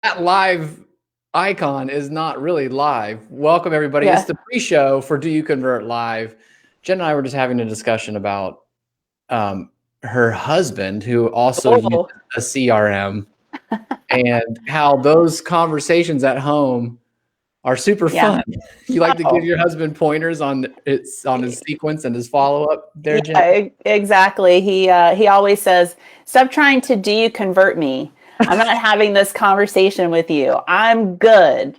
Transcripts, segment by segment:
That live icon is not really live. Welcome, everybody. It's Yeah. the pre-show for Do You Convert Live. Jen and I were just having a discussion about um, her husband, who also uses Oh, a CRM, and how those conversations at home are super yeah. fun. You like to give Oh, your husband pointers on his sequence and his follow-up there, Jen? yeah, exactly. He always says, "Stop trying to do you convert me. I'm not having this conversation with you. I'm good.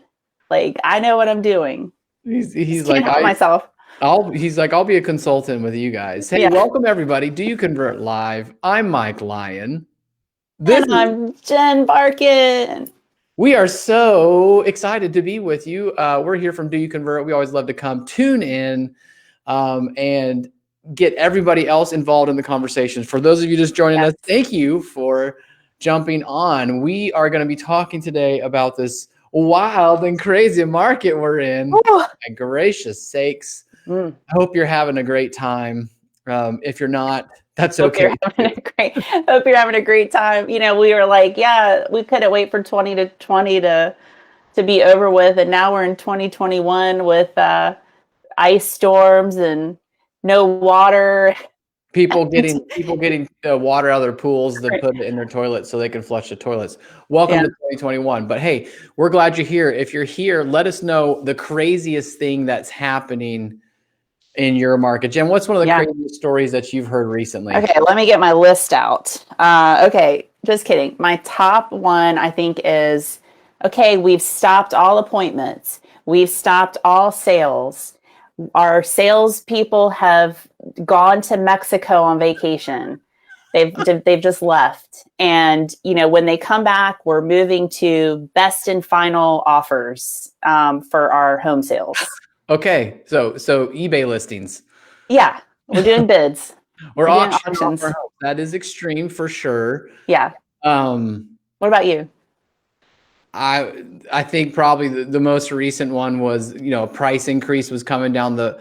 Like I know what I'm doing. He's Just like, can't help myself." I'll be a consultant with you guys. Hey, Yeah. welcome everybody. Do You Convert Live? I'm Mike Lyon. This And is I'm Jen Barkin. We are so excited to be with you. We're here from Do You Convert? We always love to come tune in and get everybody else involved in the conversations. For those of you just joining Yes. us, thank you for jumping on. We are going to be talking today about this wild and crazy market we're in. Ooh. My gracious sakes. Mm. I hope you're having a great time. If you're not, that's Hope you're okay. having a great hope you're having a great time. We were like, yeah, we couldn't wait for 2020 to be over with, and now we're in 2021 with ice storms and no water. People getting water out of their pools to put it in their toilets so they can flush the toilets. Welcome Yeah, to 2021. But hey, we're glad you're here. If you're here, let us know the craziest thing that's happening in your market. Jen, what's one of the yeah. craziest stories that you've heard recently? Okay, let me get my list out. Okay, just kidding. My top one, I think, is okay, we've stopped all appointments, we've stopped all sales. Our salespeople have gone to Mexico on vacation. They've just left, and when they come back, we're moving to best and final offers for our home sales. Okay, so eBay listings. Yeah, we're doing bids. We're We're doing auctioning off our auctions. homes. That is extreme for sure. Yeah. Um, What about you? I think probably the most recent one was, a price increase was coming down the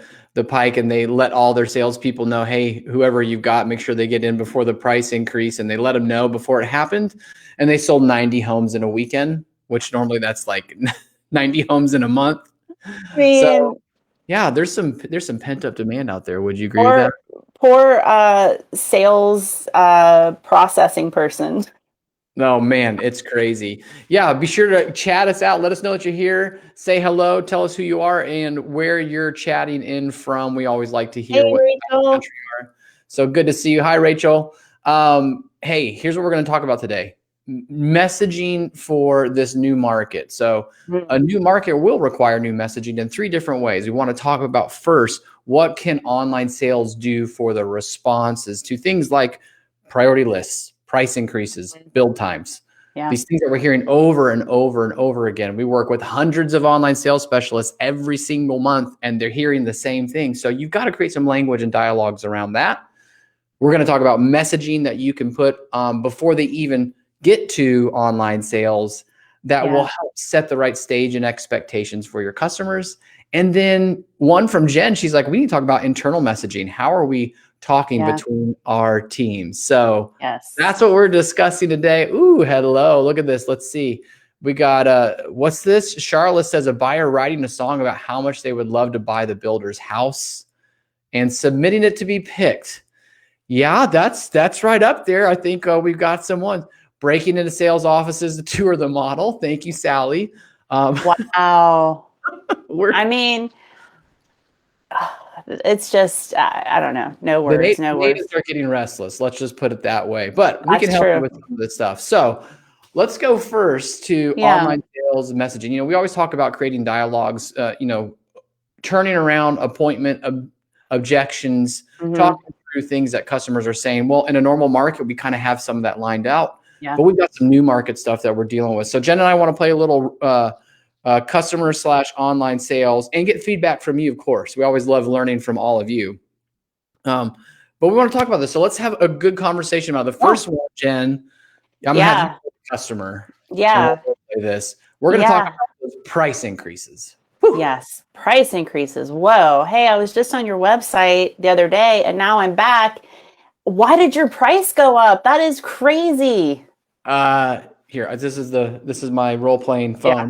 pike, and they let all their salespeople know, hey, whoever you've got, make sure they get in before the price increase, and they let them know before it happened, and they sold 90 homes in a weekend, which normally that's like 90 homes in a month. I So mean, yeah, there's some pent up demand out there. Would you agree with that? poor sales processing person. Oh man, it's crazy. Yeah, be sure to chat us out. Let us know that you're here. Say hello. Tell us who you are and where you're chatting in from. We always like to Hey, hear what Rachel. country you are. So good to see you. Hi, Rachel. Hey, here's what we're going to talk about today: messaging for this new market. So a Mm, new market will require new messaging in three different ways. We want to talk about first, what can online sales do for the responses to things like priority lists, price increases, build times. yeah, These things that we're hearing over and over and over again. We work with hundreds of online sales specialists every single month, and they're hearing the same thing. So you've got to create some language and dialogues around that. We're going to talk about messaging that you can put before they even get to online sales that will yeah, help set the right stage and expectations for your customers. And then one from Jen, she's like, we need to talk about internal messaging. How are we talking yeah, between our teams? So yes. that's what we're discussing today. Ooh, hello. Look at this. Let's see. We got what's this? Charlotte says a buyer writing a song about how much they would love to buy the builder's house and submitting it to be picked. Yeah, that's right up there. I think we've got someone breaking into sales offices to tour the model. Thank you, Sally. Um, Wow. we're I mean, it's just, I don't know. No words, no the natives words. are getting restless. Let's just put it that way. But we can That's help you true. with some of this stuff. So let's go first to Yeah, online sales messaging. We always talk about creating dialogues. Turning around appointment objections, hmm, talking through things that customers are saying. Well, in a normal market, we kind of have some of that lined out, yeah, but we've got some new market stuff that we're dealing with. So Jen and I want to play a little customer / online sales and get feedback from you, of course. We always love learning from all of you. But we want to talk about this. So let's have a good conversation about the yeah, first one, Jen. I'm going to have you yeah, be the customer and yeah, we'll play this. We're going to talk yeah. about those price increases. Whew. Yes, price increases. Whoa. Hey, I was just on your website the other day and now I'm back. Why did your price go up? That is crazy. here. This is my role playing phone. Yeah.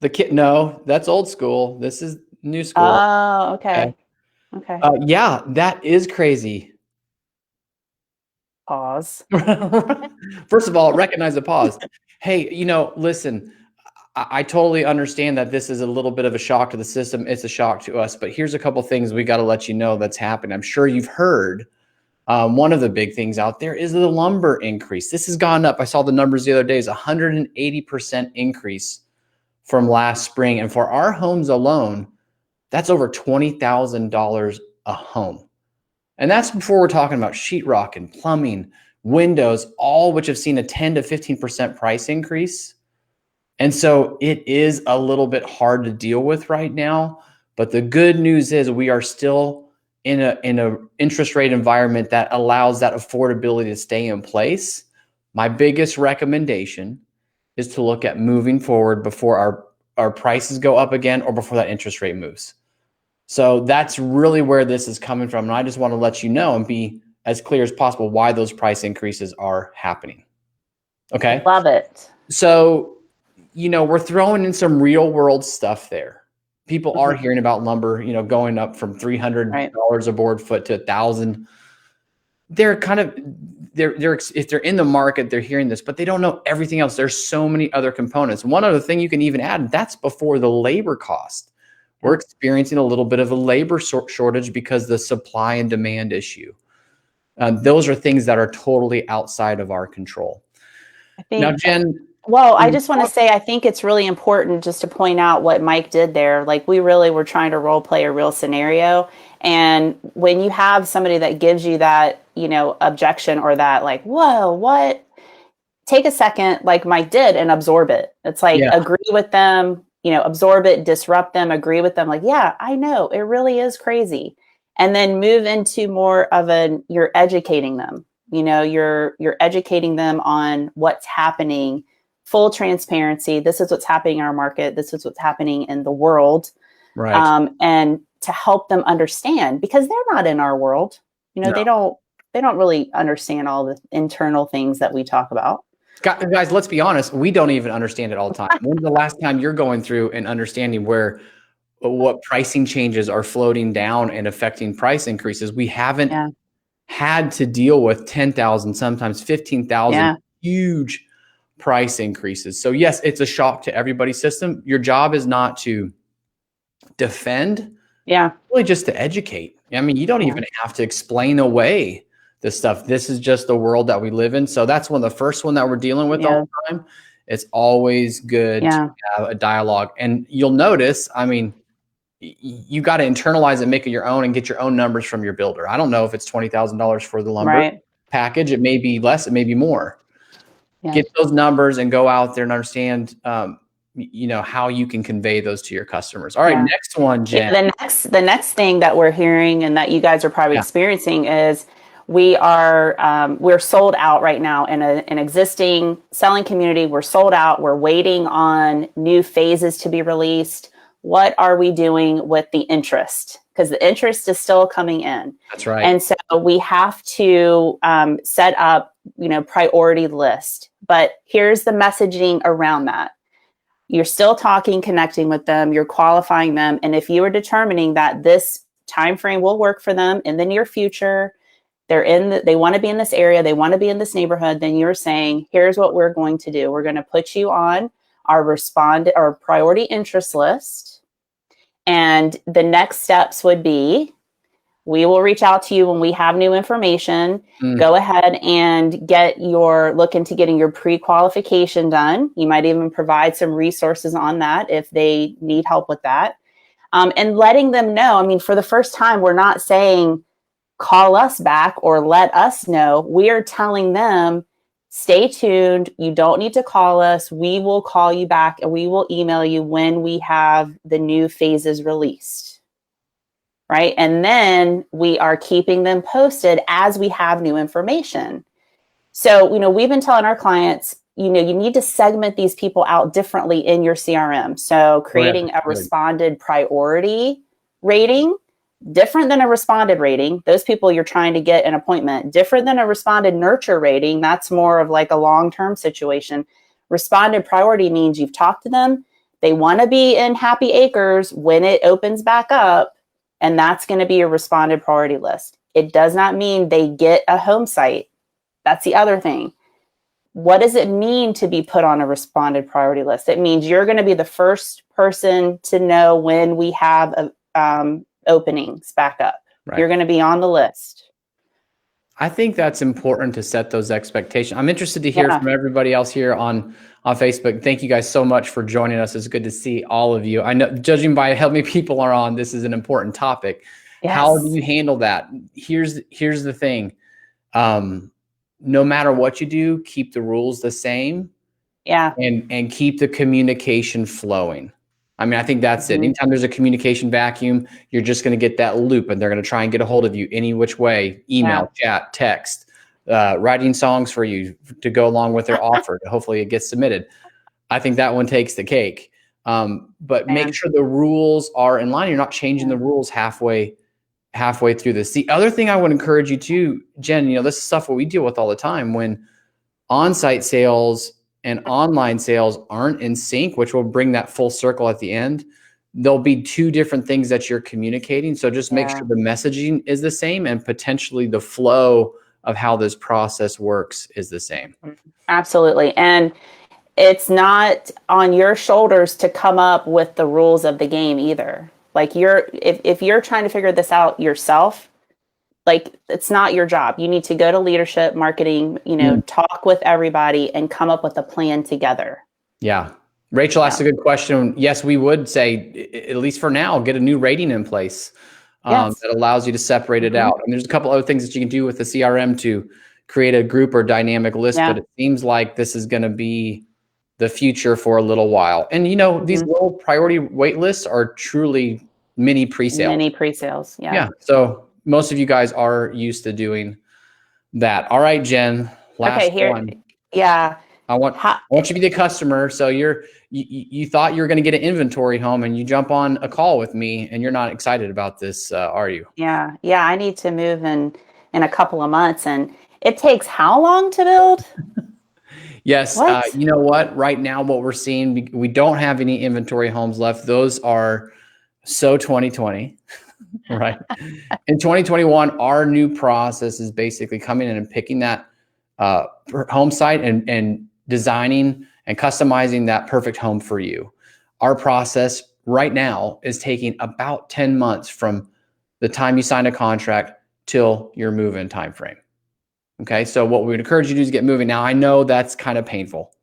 The kid, no, that's old school. This is new school. Oh, okay. Okay. Yeah, that is crazy. Pause. First of all, recognize the pause. Hey, listen, I totally understand that this is a little bit of a shock to the system. It's a shock to us, but here's a couple things we got to let you know that's happening. I'm sure you've heard. One of the big things out there is the lumber increase. This has gone up. I saw the numbers the other day. It's 180% increase from last spring. And for our homes alone, that's over $20,000 a home. And that's before we're talking about sheetrock and plumbing, windows, all which have seen a 10 to 15% price increase. And so it is a little bit hard to deal with right now. But the good news is we are still in a interest rate environment that allows that affordability to stay in place. My biggest recommendation is to look at moving forward before our prices go up again or before that interest rate moves. So that's really where this is coming from. And I just want to let you know and be as clear as possible why those price increases are happening. Okay. Love it. So, we're throwing in some real world stuff there. People are hearing about lumber, going up from $300 a board foot to $1,000. They're kind of, if they're in the market, they're hearing this, but they don't know everything else. There's so many other components. One other thing you can even add, that's before the labor cost. We're experiencing a little bit of a labor shortage because the supply and demand issue. Those are things that are totally outside of our control. I think, now, Jen. Well, I just want to say, I think it's really important just to point out what Mike did there. Like, we really were trying to role play a real scenario. And when you have somebody that gives you that, objection or that like, whoa, what? Take a second, like Mike did, and absorb it. It's like, agree with them, absorb it, disrupt them, agree with them. Like, yeah, I know it really is crazy. And then move into more of you're educating them, you're educating them on what's happening, full transparency. This is what's happening in our market. This is what's happening in the world. Right. And to help them understand, because they're not in our world, No. they don't really understand all the internal things that we talk about. Guys, let's be honest. We don't even understand it all the time. When's the last time you're going through and understanding what pricing changes are floating down and affecting price increases? We haven't had to deal with 10,000, sometimes 15,000 huge price increases. So yes, it's a shock to everybody's system. Your job is not to defend, really just to educate. I mean, you don't even have to explain away this stuff. This is just the world that we live in. So that's one of the first one that we're dealing with all the time. It's always good to have a dialogue. And you'll notice, I mean, you got to internalize and make it your own and get your own numbers from your builder. I don't know if it's $20,000 for the lumber package. It may be less, it may be more. Get those numbers and go out there and understand, how you can convey those to your customers. All right, next one, Jen. The next thing that we're hearing and that you guys are probably experiencing is we're sold out right now in an existing selling community. We're sold out. We're waiting on new phases to be released. What are we doing with the interest? Because the interest is still coming in. That's right. And so we have to set up, priority list. But here's the messaging around that. You're still talking, connecting with them. You're qualifying them. And if you are determining that this time frame will work for them in the near future, they want to be in this area, they want to be in this neighborhood, then you're saying, here's what we're going to do. We're going to put you on our priority interest list. And the next steps would be, we will reach out to you when we have new information. Go ahead and look into getting your pre-qualification done. You might even provide some resources on that if they need help with that. And letting them know, I mean, for the first time, we're not saying, call us back or let us know. We are telling them, stay tuned. You don't need to call us. We will call you back and we will email you when we have the new phases released. Right. And then we are keeping them posted as we have new information. So, we've been telling our clients, you need to segment these people out differently in your CRM. So creating a responded priority rating, different than a responded rating. Those people you're trying to get an appointment, different than a responded nurture rating. That's more of like a long-term situation. Responded priority means you've talked to them. They want to be in Happy Acres when it opens back up, and that's going to be your responded priority list. It does not mean they get a home site. That's the other thing. What does it mean to be put on a responded priority list? It means you're going to be the first person to know when we have openings back up. Right. You're going to be on the list. I think that's important to set those expectations. I'm interested to hear from everybody else here on Facebook. Thank you guys so much for joining us. It's good to see all of you. I know, judging by how many people are on, this is an important topic. Yes. How do you handle that? Here's the thing. No matter what you do, keep the rules the same. Yeah. And keep the communication flowing. I mean, I think that's it. Anytime there's a communication vacuum, you're just going to get that loop, and they're going to try and get a hold of you any which way: email, chat, text, writing songs for you to go along with their offer. Hopefully it gets submitted. I think that one takes the cake. But make sure the rules are in line. You're not changing the rules halfway through this. The other thing I would encourage you to, Jen, this is stuff what we deal with all the time when on-site sales and online sales aren't in sync, which will bring that full circle at the end. There'll be two different things that you're communicating. So just make sure the messaging is the same, and potentially the flow of how this process works is the same. Absolutely. And it's not on your shoulders to come up with the rules of the game either. Like if you're trying to figure this out yourself, like it's not your job. You need to go to leadership, marketing, talk with everybody and come up with a plan together. Yeah. Rachel asked a good question. Yes, we would say, at least for now, get a new rating in place that allows you to separate it out. And there's a couple other things that you can do with the CRM to create a group or dynamic list, but it seems like this is going to be the future for a little while. And, these little priority wait lists are truly mini pre-sales. Mini pre-sales, Yeah. So most of you guys are used to doing that. All right, Jen, last one. Yeah. I want you to be the customer. So you thought you were going to get an inventory home, and you jump on a call with me, and you're not excited about this, are you? Yeah. Yeah. I need to move in a couple of months, and it takes how long to build? Yes. You know what? Right now, what we're seeing, we don't have any inventory homes left. Those are so 2020. Right. In 2021, our new process is basically coming in and picking that home site and designing and customizing that perfect home for you. Our process right now is taking about 10 months from the time you sign a contract till your move-in time frame. Okay. So what we would encourage you to do is get moving. Now, I know that's kind of painful.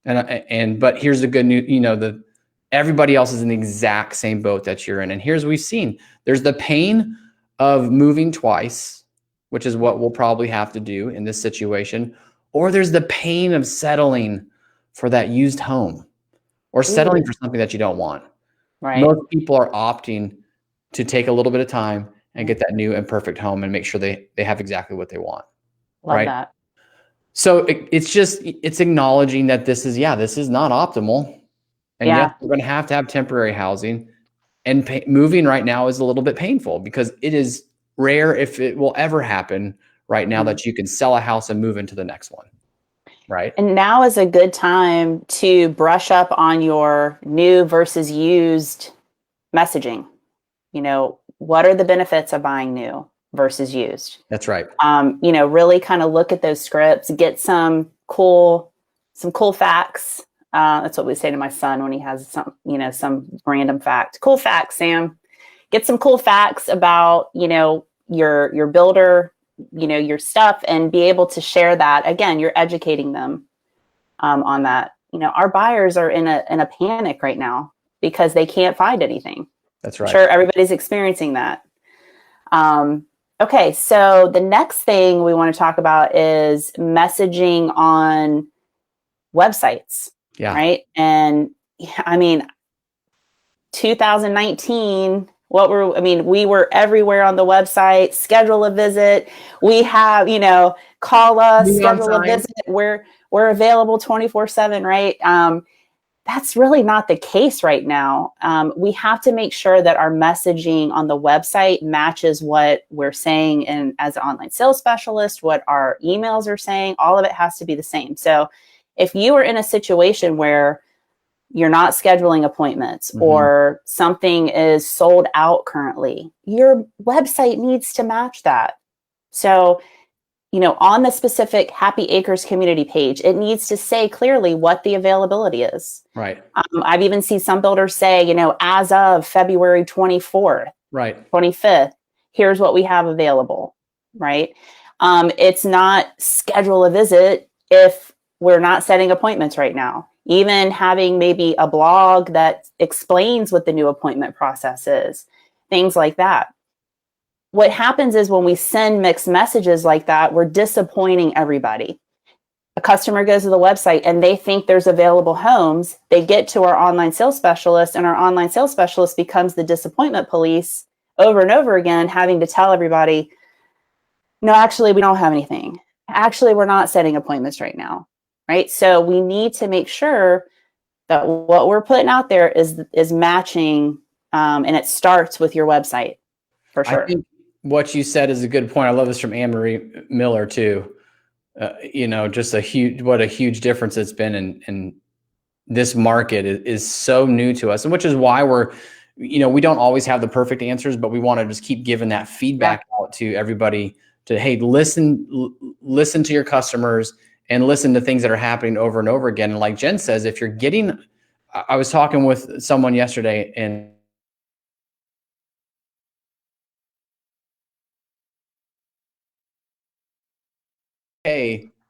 But here's the good news, everybody else is in the exact same boat that you're in. And here's what we've seen. There's the pain of moving twice, which is what we'll probably have to do in this situation. Or there's the pain of settling for that used home or settling for something that you don't want. Right. Most people are opting to take a little bit of time and get that new and perfect home and make sure they have exactly what they want. Love that. So it's acknowledging that this is not optimal. And yes, we're going to have temporary housing, and moving right now is a little bit painful because it is rare, if it will ever happen right now, that you can sell a house and move into the next one. Right. And now is a good time to brush up on your new versus used messaging. What are the benefits of buying new versus used? That's right. Really kind of look at those scripts, get some cool facts. That's what we say to my son when he has some random fact. Cool facts, Sam. Get some cool facts about, your builder, your stuff, and be able to share that. Again, you're educating them on that. Our buyers are in a panic right now because they can't find anything. That's right. I'm sure everybody's experiencing that. Okay, so the next thing we want to talk about is messaging on websites. Yeah. Right. And 2019, we were everywhere on the website. Schedule a visit. We have, call us, schedule a visit. We're available 24/7, right? That's really not the case right now. We have to make sure that our messaging on the website matches what we're saying as an online sales specialist, what our emails are saying. All of it has to be the same. So if you are in a situation where you're not scheduling appointments or something is sold out currently, your website needs to match that. So, on the specific Happy Acres community page, it needs to say clearly what the availability is. Right. I've even seen some builders say, as of February 24th, Right. 25th, here's what we have available, right? It's not schedule a visit if we're not setting appointments right now. Even having maybe a blog that explains what the new appointment process is, things like that. What happens is when we send mixed messages like that, we're disappointing everybody. A customer goes to the website and they think there's available homes. They get to our online sales specialist, and our online sales specialist becomes the disappointment police over and over again, having to tell everybody, no, actually, we don't have anything. Actually, we're not setting appointments right now. Right. So we need to make sure that what we're putting out there is matching. And it starts with your website for sure. I think what you said is a good point. I love this from Anne-Marie Miller too. Just what a huge difference it's been in this market is so new to us, and which is why we don't always have the perfect answers, but we want to just keep giving that feedback out to everybody to, hey, listen to your customers and listen to things that are happening over and over again. And like Jen says, if you're I was talking with someone yesterday and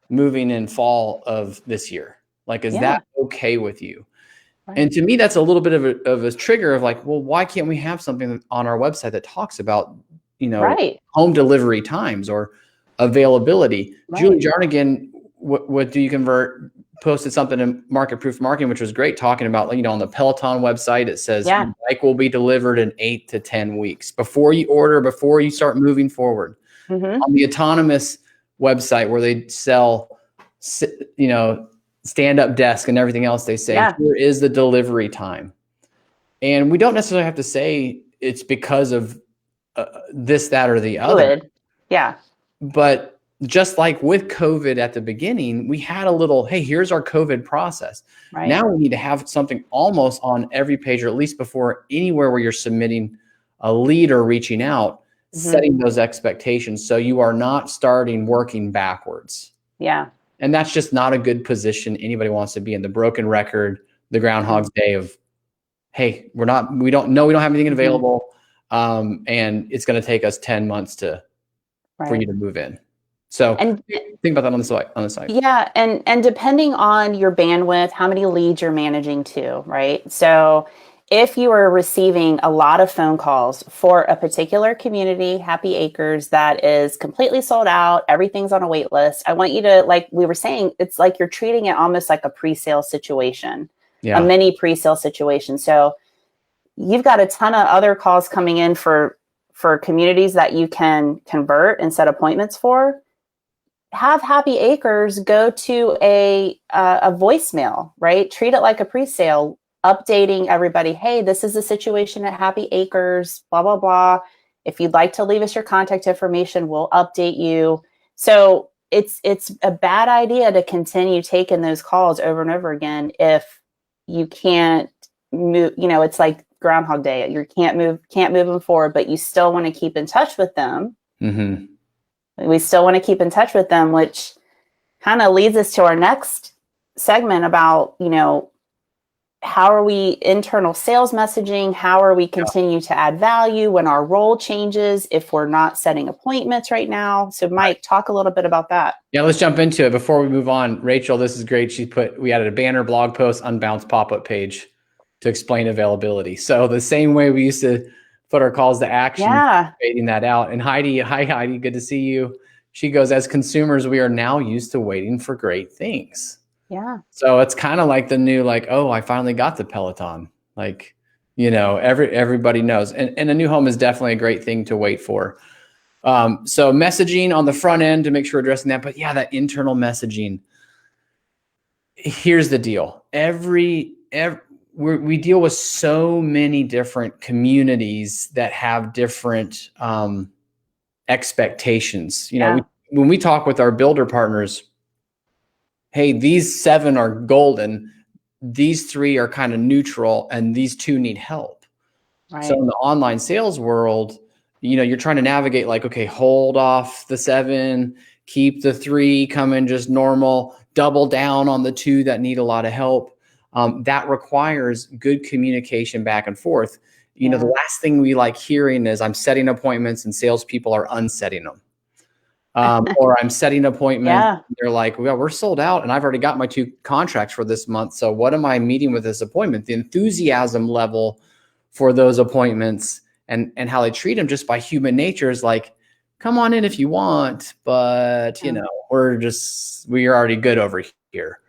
moving in fall of this year, like, is that okay with you? Right. And to me, that's a little bit of a trigger of like, well, why can't we have something on our website that talks about, home delivery times or availability? Right. Julie Jarnigan, what do you convert? Posted something in Market Proof Marketing, which was great, talking about, on the Peloton website, it says your bike will be delivered in 8 to 10 weeks before you order, before you start moving forward. On the Autonomous website where they sell, stand-up desk and everything else, they say, here is the delivery time. And we don't necessarily have to say it's because of this, that, or the other. Yeah. But just like with COVID at the beginning, we had a little, hey, here's our COVID process. Right. Now we need to have something almost on every page, or at least before anywhere where you're submitting a lead or reaching out, setting those expectations. So you are not starting working backwards. Yeah. And that's just not a good position anybody wants to be in. The broken record, the Groundhog's Day of, hey, we don't have anything available. And it's going to take us 10 months for you to move in. So think about that on the site. Yeah. And depending on your bandwidth, how many leads you're managing too, right? So if you are receiving a lot of phone calls for a particular community, Happy Acres, that is completely sold out, everything's on a wait list, I want you to, like we were saying, it's like you're treating it almost like a pre-sale situation, a mini pre-sale situation. So you've got a ton of other calls coming in for communities that you can convert and set appointments for. Have Happy Acres go to a voicemail, right? Treat it like a pre-sale, updating everybody. Hey, this is the situation at Happy Acres, blah, blah, blah. If you'd like to leave us your contact information, we'll update you. So it's a bad idea to continue taking those calls over and over again if you can't move. It's like Groundhog Day. You can't move them forward, but you still want to keep in touch with them. Mm-hmm. We still want to keep in touch with them, which kind of leads us to our next segment about, how are we internal sales messaging? How are we continue to add value when our role changes, if we're not setting appointments right now? So Mike, talk a little bit about that. Yeah, let's jump into it. Before we move on, Rachel, this is great. We added a banner, blog post, unbounced pop-up page to explain availability. So the same way we used to put our calls to action, fading that out. And Heidi, hi Heidi, good to see you. She goes, as consumers, we are now used to waiting for great things. Yeah. So it's kind of like the new, oh, I finally got the Peloton. Everybody knows. And a new home is definitely a great thing to wait for. So messaging on the front end to make sure we're addressing that. But yeah, that internal messaging. Here's the deal. We deal with so many different communities that have different expectations. When we talk with our builder partners, hey, these 7 are golden, these 3 are kind of neutral, and these 2 need help. Right. So in the online sales world, you're trying to navigate like, okay, hold off the 7, keep the 3 coming just normal, double down on the 2 that need a lot of help. That requires good communication back and forth. The last thing we like hearing is I'm setting appointments and salespeople are unsetting them. Or I'm setting appointments. Yeah. They're like, well, we're sold out and I've already got my 2 contracts for this month. So what am I meeting with this appointment? The enthusiasm level for those appointments and how they treat them just by human nature is like, come on in if you want, but we're already good over here.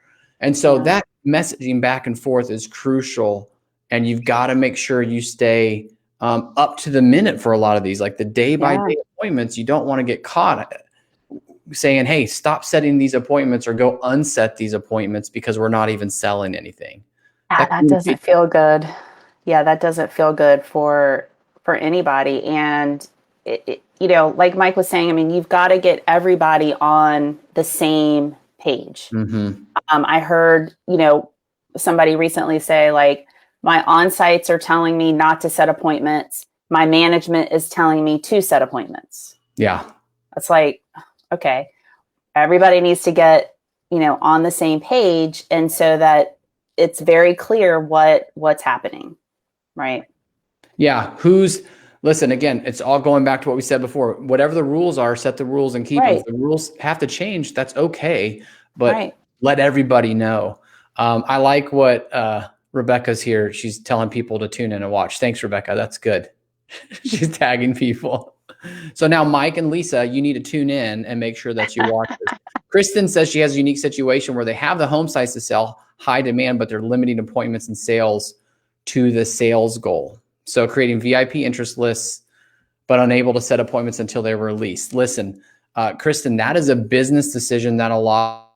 And so that messaging back and forth is crucial. And you've got to make sure you stay up to the minute for a lot of these, like the day by day appointments. You don't want to get caught saying, hey, stop setting these appointments or go unset these appointments because we're not even selling anything. That doesn't feel good. Yeah, that doesn't feel good for anybody. And like Mike was saying, I mean, you've got to get everybody on the same page. Mm-hmm. I heard, somebody recently say, like, my on-sites are telling me not to set appointments. My management is telling me to set appointments. Yeah. It's like, okay, everybody needs to get, on the same page. And so that it's very clear what's happening. Right. Yeah. Listen, again, it's all going back to what we said before. Whatever the rules are, set the rules and keep them. If the rules have to change, that's okay. But let everybody know. I like what Rebecca's here. She's telling people to tune in and watch. Thanks, Rebecca. That's good. She's tagging people. So now Mike and Lisa, you need to tune in and make sure that you watch this. Kristen says she has a unique situation where they have the home sites to sell, high demand, but they're limiting appointments and sales to the sales goal. So creating VIP interest lists, but unable to set appointments until they're released. Listen, Kristen, that is a business decision that a lot.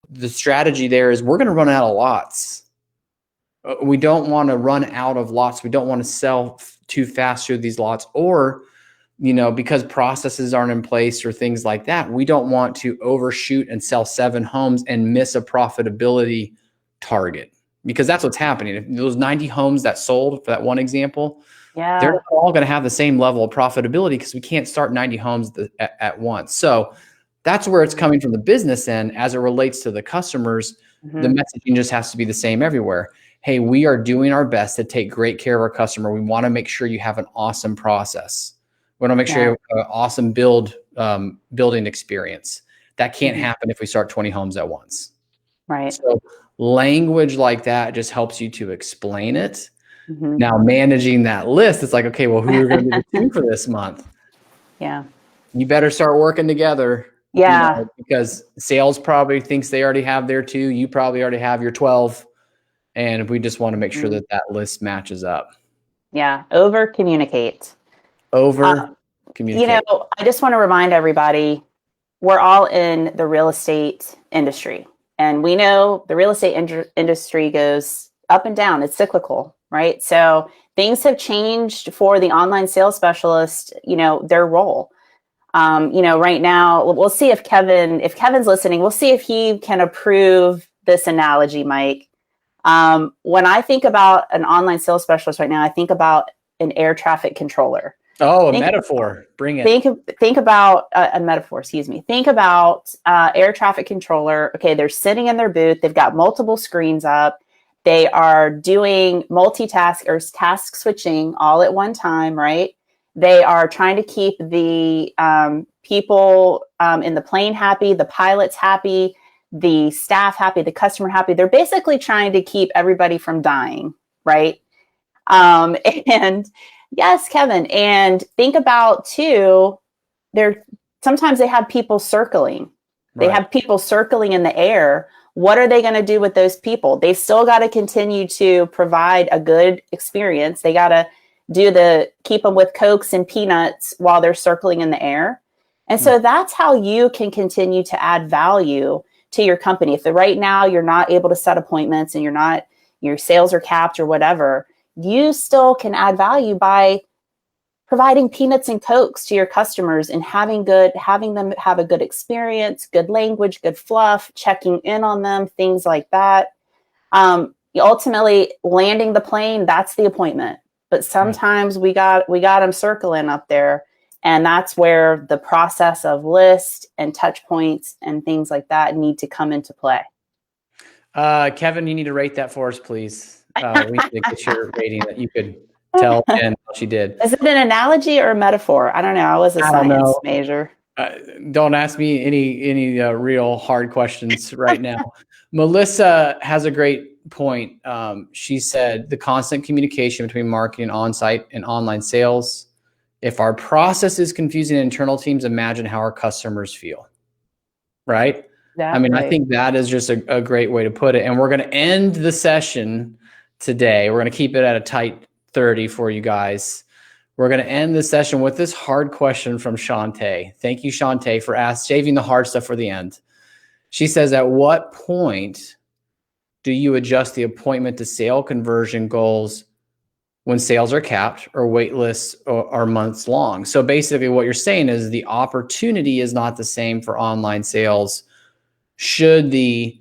The strategy there is we're going to run out of lots. We don't want to run out of lots. We don't want to sell too fast through these lots, or, because processes aren't in place or things like that, we don't want to overshoot and sell 7 homes and miss a profitability target, because that's what's happening. If those 90 homes that sold, for that one example, they're not all going to have the same level of profitability because we can't start 90 homes at once. So that's where it's coming from the business end. As it relates to the customers, the messaging just has to be the same everywhere. Hey, we are doing our best to take great care of our customer. We want to make sure you have an awesome process. We want to make sure you have an awesome building experience. That can't happen if we start 20 homes at once. Right. So language like that just helps you to explain it. Now managing that list, it's like, okay, well, who are going to be the 2 for this month? Yeah. You better start working together. Yeah. Because sales probably thinks they already have their 2. You probably already have your 12. And we just want to make sure that list matches up. Yeah. Over communicate. Communicate. I just want to remind everybody, we're all in the real estate industry, and we know the real estate industry goes up and down. It's cyclical, right? So things have changed for the online sales specialist, their role. Right now, we'll see if Kevin's listening, we'll see if he can approve this analogy, Mike. When I think about an online sales specialist right now, I think about an air traffic controller. Oh, a metaphor. Bring it. Think about a metaphor, excuse me. Think about air traffic controller. Okay, they're sitting in their booth. They've got multiple screens up. They are doing multitask or task switching all at one time, right? They are trying to keep the people in the plane happy, the pilots happy, the staff happy, the customer happy. They're basically trying to keep everybody from dying, right? And yes, Kevin. And think about too, sometimes they have people circling. They have people circling in the air. What are they going to do with those people? They've still got to continue to provide a good experience. They got to keep them with Cokes and peanuts while they're circling in the air. And so that's how you can continue to add value to your company. If right now you're not able to set appointments and your sales are capped or whatever, you still can add value by providing peanuts and cokes to your customers and having them have a good experience, good language, good fluff, checking in on them, things like that. Ultimately landing the plane, that's the appointment. But sometimes we got them circling up there, and that's where the process of list and touch points and things like that need to come into play. Kevin, you need to rate that for us, please. We need to get your rating that you could tell Jen what she did. Is it an analogy or a metaphor? I don't know. I was a science major. Don't ask me any real hard questions right now. Melissa has a great point. She said the constant communication between marketing on-site and online sales. If our process is confusing internal teams, imagine how our customers feel, right? Exactly. I mean, I think that is just a great way to put it. And we're going to end the session today. We're going to keep it at a tight 30 for you guys. We're going to end the session with this hard question from Shantae. Thank you, Shantae, for saving the hard stuff for the end. She says, at what point do you adjust the appointment to sale conversion goals when sales are capped or wait lists are months long? So basically what you're saying is the opportunity is not the same for online sales. Should the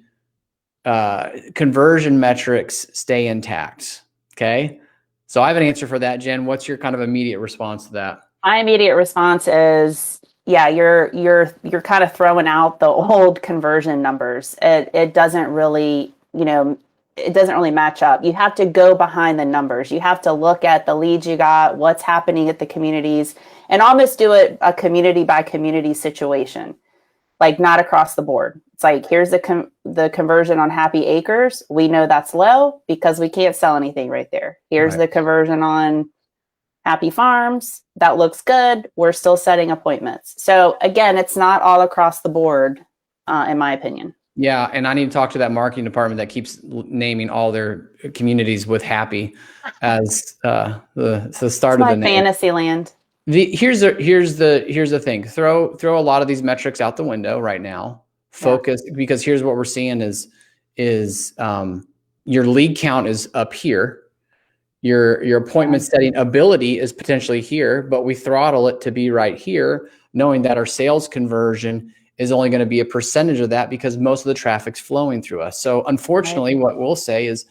conversion metrics stay intact? Okay. So I have an answer for that, Jen. What's your kind of immediate response to that? My immediate response is, yeah, you're kind of throwing out the old conversion numbers. It doesn't really, it doesn't really match up. You have to go behind the numbers. You have to look at the leads you got, what's happening at the communities, and almost do it a community by community situation, like not across the board. It's like, here's the conversion on Happy Acres. We know that's low because we can't sell anything right there. Here's the conversion on Happy Farms. That looks good. We're still setting appointments. So again, it's not all across the board, in my opinion. Yeah, and I need to talk to that marketing department that keeps naming all their communities with Happy as the start of the name. Fantasy land. Here's the thing. Throw a lot of these metrics out the window right now. Focus, because here's what we're seeing is your lead count is up here. Your appointment setting ability is potentially here, but we throttle it to be right here, knowing that our sales conversion is only going to be a percentage of that because most of the traffic's flowing through us. So unfortunately, what we'll say is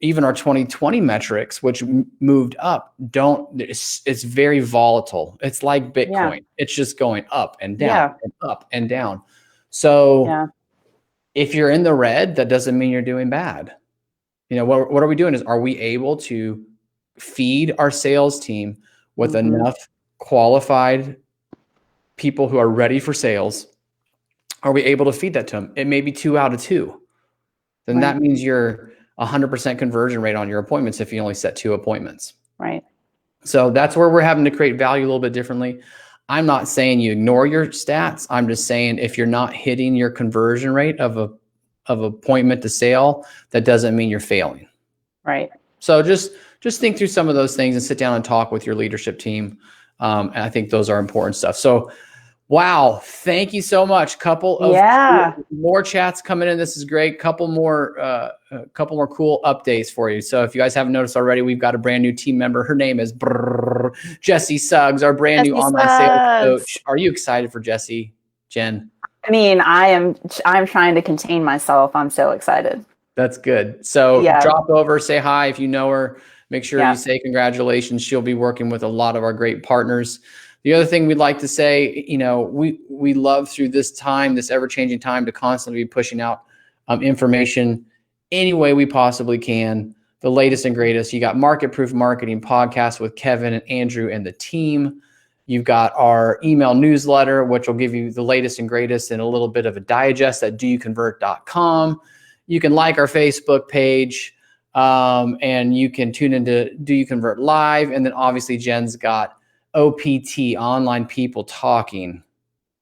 even our 2020 metrics, which moved up, it's very volatile. It's like Bitcoin. Yeah. It's just going up and down and up and down. So if you're in the red, that doesn't mean you're doing bad. What are we doing are we able to feed our sales team with enough qualified people who are ready for sales? Are we able to feed that to them? It may be 2 out of 2. Then that means you're 100% conversion rate on your appointments if you only set 2 appointments. Right. So that's where we're having to create value a little bit differently. I'm not saying you ignore your stats. I'm just saying if you're not hitting your conversion rate of appointment to sale, that doesn't mean you're failing. Right. So just think through some of those things and sit down and talk with your leadership team. And I think those are important stuff. So, wow. Thank you so much. Couple of more chats coming in. This is great. Couple more cool updates for you. So if you guys haven't noticed already, we've got a brand new team member. Her name is Jessie Suggs, our brand new online sales coach. Are you excited for Jessie, Jen? I mean, I'm trying to contain myself. I'm so excited. That's good. So drop over, say hi if you know her. Make sure you say congratulations. She'll be working with a lot of our great partners. The other thing we'd like to say, we love through this time, this ever-changing time, to constantly be pushing out information any way we possibly can. The latest and greatest. You got Market Proof Marketing podcast with Kevin and Andrew and the team. You've got our email newsletter, which will give you the latest and greatest and a little bit of a digest at doyouconvert.com. You can like our Facebook page, and you can tune into Do You Convert Live. And then obviously Jen's got OPT, Online People Talking,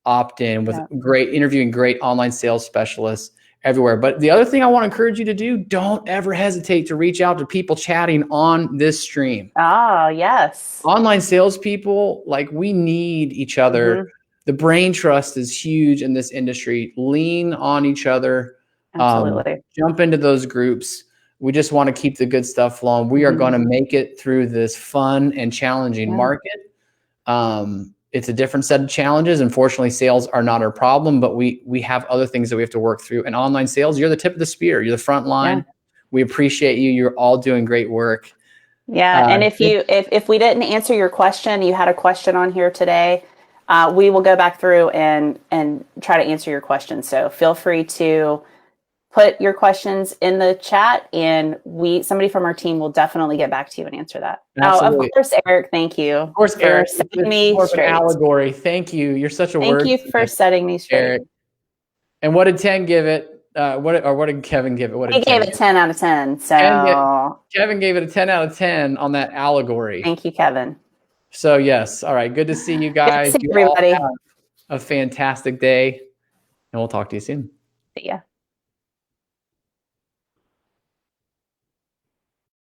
opt-in with interviewing great online sales specialists everywhere. But the other thing I want to encourage you to do, don't ever hesitate to reach out to people chatting on this stream. Oh, yes. Online salespeople, we need each other. The brain trust is huge in this industry. Lean on each other. Absolutely. Jump into those groups. We just want to keep the good stuff flowing. We are going to make it through this fun and challenging market. It's a different set of challenges. Unfortunately, sales are not our problem, but we have other things that we have to work through. And online sales, you're the tip of the spear. You're the front line. We appreciate you. You're all doing great work. Yeah. And if we didn't answer your question, you had a question on here today, we will go back through and try to answer your question. So feel free to put your questions in the chat, and somebody from our team will definitely get back to you and answer that. Absolutely. Of course, Eric, thank you. Of course, Eric, setting me more straight. of an allegory. Thank you. You're such a word. Thank you for setting me straight. Eric. And what did 10 give it? What did Kevin give it? He gave it 10 out of 10. So Kevin gave it a 10 out of 10 on that allegory. Thank you, Kevin. So yes. All right. Good to see you guys. Good to see everybody. All have a fantastic day, and we'll talk to you soon. See ya.